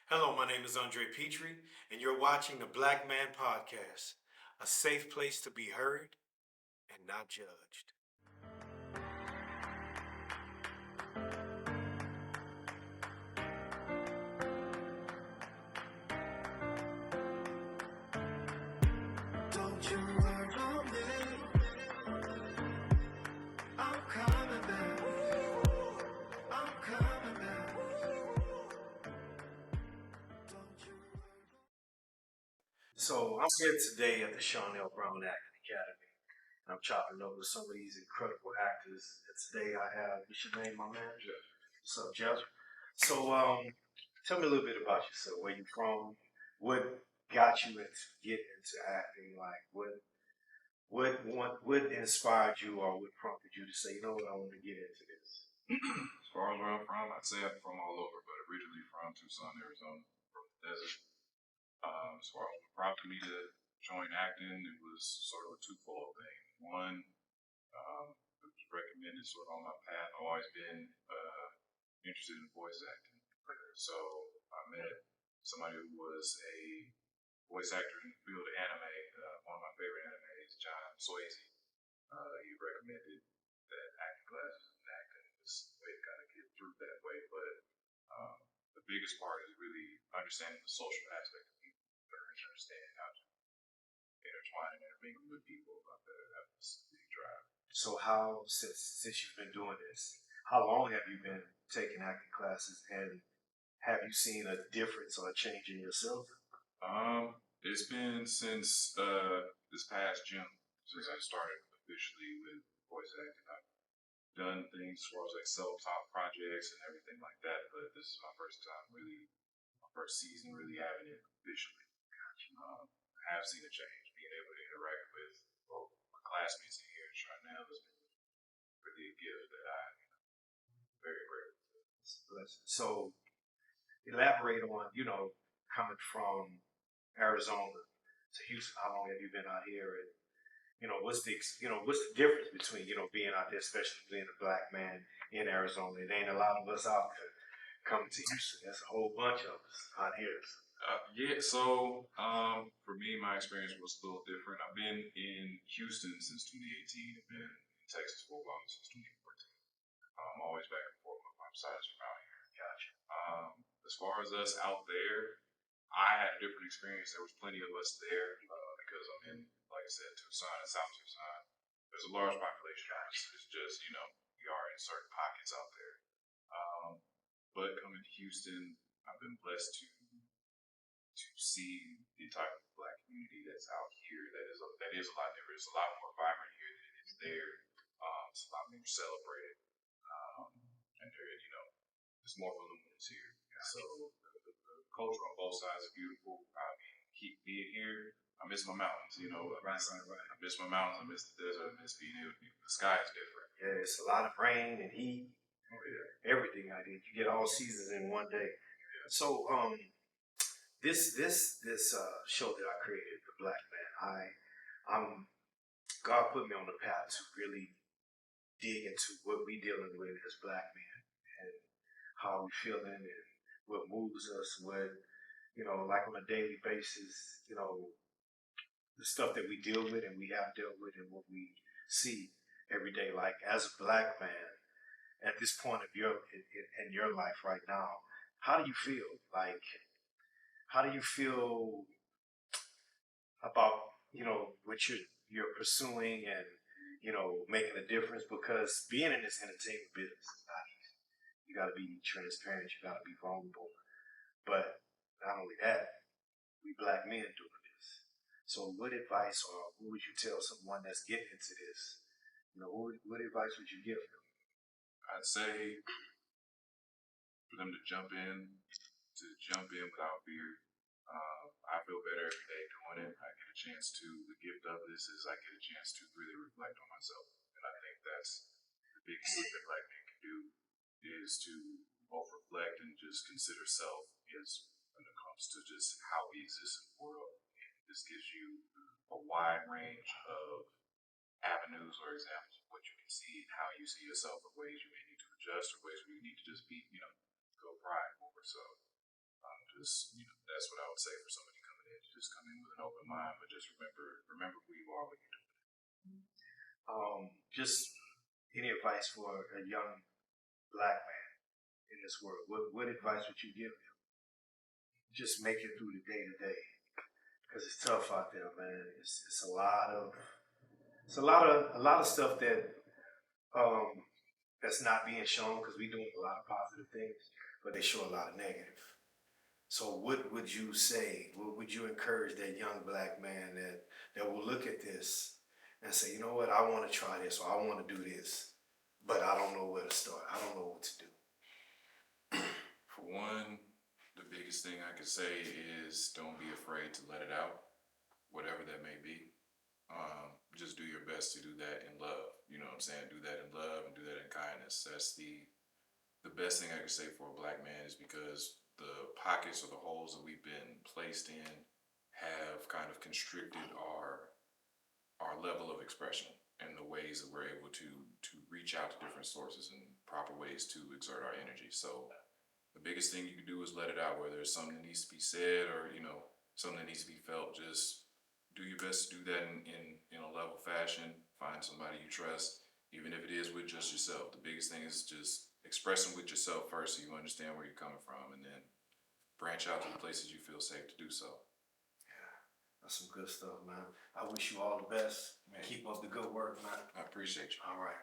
Hello, my name is Andre Petrie, and you're watching the Black Man Podcast, a safe place to be heard and not judged. Don't you worry about me. I'm coming back. I'm coming back. Don't you worry. So, I'm here today at the Sean L. Brown Acting Academy, and I'm chopping up with some of these incredible actors. And today I have, you should name my manager. What's up, Jeff? So, tell me a little bit about yourself. Where you from? What got you into getting into acting? Like, what inspired you, or what prompted you to say, you know what, I want to get into this? As far as where I'm from, I'd say I'm from all over, but originally from Tucson, Arizona, from the desert. As far as what prompted me to join acting, it was sort of a twofold thing. One, it was recommended sort of on my path. I've always been interested in voice acting. So I met somebody who was a voice actor in the field of anime. One of my favorite animes, John Swayze. He recommended that acting classes and acting is the way to kind of get through that way. But um, the biggest part is really understanding the social aspect of people, understanding how to intertwine and intermingle with people. That was the drive. So how since you've been doing this, how long have you been taking acting classes, and have you seen a difference or a change in yourself? It's been since this past June since I started officially with voice acting. I've done things as far as like self-taught projects and everything like that, but this is my first time really, my first season really having it officially. I have seen a change, being able to interact with both my classmates in here and Charnel has been really a gift that I'm very grateful for. So elaborate on, coming from Arizona to Houston. How long have you been out here? And what's the difference between being out there, especially being a black man in Arizona? It ain't a lot of us out there coming to Houston. That's a whole bunch of us out here. For me, my experience was a little different. I've been in Houston since 2018. I've been in Texas for a while since 2014. I'm always back and forth. My mom's side is from out here. Gotcha. As far as us out there, I had a different experience. There was plenty of us there because I'm in, like I said, Tucson and South Tucson. There's a large population. It's just, we are in certain pockets out there. Um, but coming to Houston, I've been blessed to see the type of black community that's out here. That is a lot different. It's a lot more vibrant here than it is there. It's a lot more celebrated, and there's more voluminous here. So the culture on both sides is beautiful. I mean, keep being here. I miss my mountains. Right. I miss my mountains. I miss the desert. I miss being able to. The sky is different. Yeah, it's a lot of rain and heat. Oh, yeah. Everything out here. You get all seasons in one day. So this show that I created, The Black Man, I'm God put me on the path to really dig into what we dealing with as black men and how we feeling and what moves us, what like on a daily basis, the stuff that we deal with and we have dealt with and what we see every day. Like as a black man, at this point of in your life right now, how do you feel? Like, how do you feel about what you're pursuing and making a difference? Because being in this entertainment business is not easy. You got to be transparent. You got to be vulnerable. But not only that, we black men doing this. So, what advice or what would you tell someone that's getting into this? What advice would you give them? I'd say for them to jump in without fear. I feel better every day doing it. I get a chance to. The gift of this is I get a chance to really reflect on myself, and I think that's the biggest thing that black men can do is to both reflect and just consider self as when it comes to just how we exist in the world. This gives you a wide range of avenues or examples of what you can see and how you see yourself, or ways you may need to adjust, or ways where you need to just be, go pride over. So just, that's what I would say for somebody coming in. Just come in with an open mind, but just remember who you are when you do. Just any advice for a young black man in this world? What advice would you give him? Just make it through the day to day, because it's tough out there, man. It's a lot of stuff that that's not being shown, because we're doing a lot of positive things, but they show a lot of negative. So what would you say? What would you encourage that young black man that will look at this and say, you know what, I want to try this, or I want to do this, but I don't know where to start. I don't know what to do. For one, the biggest thing I could say is don't be afraid to let it out, whatever that may be. Just do your best to do that in love. You know what I'm saying? Do that in love and do that in kindness. That's the best thing I could say for a black man, is because the pockets or the holes that we've been placed in have kind of constricted our level of expression and the ways that we're able to reach out to different sources and proper ways to exert our energy. So the biggest thing you can do is let it out, whether it's something that needs to be said or, something that needs to be felt. Just do your best to do that in a level fashion. Find somebody you trust, even if it is with just yourself. The biggest thing is just expressing with yourself first, so you understand where you're coming from, and then branch out to the places you feel safe to do so. Yeah, that's some good stuff, man. I wish you all the best. Man. Keep up the good work, man. I appreciate you. All right.